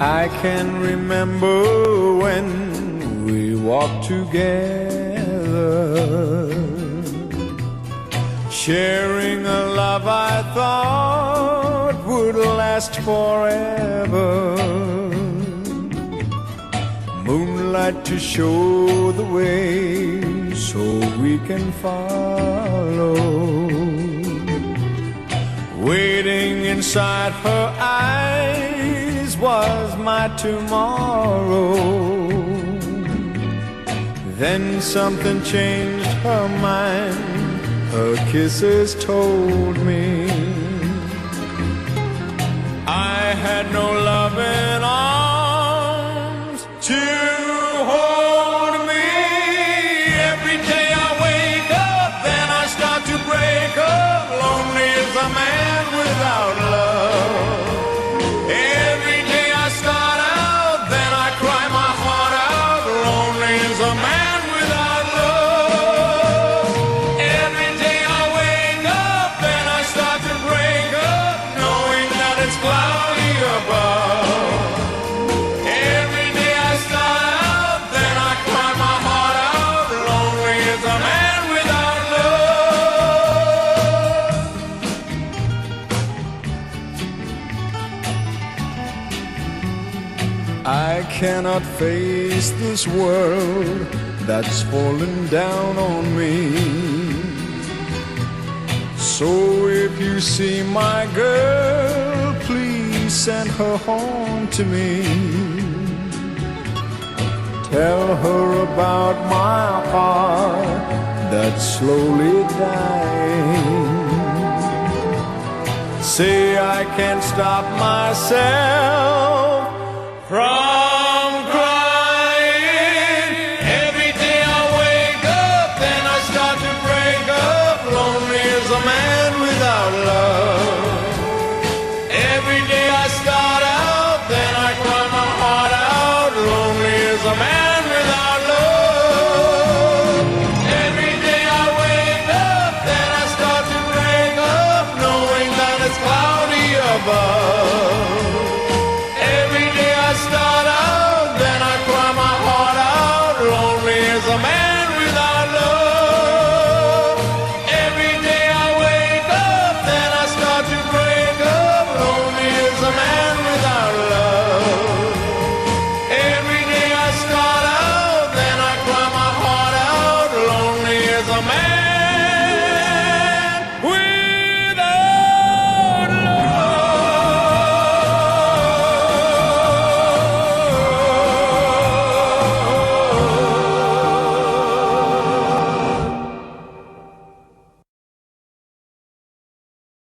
I can remember when we walked together, sharing a love I thought would last forever. Moonlight to show the way so we can follow. Waiting inside her eyes was my tomorrow. Then something changed her mind, her kisses told me I had no loving arms to hold me. Every day I wake up, then I start to break up. Lonely as a man without love. Every day I start out, then I cry my heart out. Lonely as a man without love. Every day I wake up, then I start to break up, knowing that it's cloudy above. Every day I start out, then I cry my heart out. Lonely as a man without love. I cannot face this world that's fallen down on me. So if you see my girl, please send her home to me. Tell her about my heart that's slowly dying. Say I can't stop myself from crying. Every day I wake up, then I start to break up. Lonely as a man without love. Every day I start out, then I cry my heart out. Lonely as a man without love. Every day I wake up, then I start to break up, knowing that it's cloudy above. Every day I start out, then I cry my heart out. Lonely as a man without love. Every day I wake up, then I start to break up. Lonely as a man without love. Every day I start out, then I cry my heart out. Lonely as a man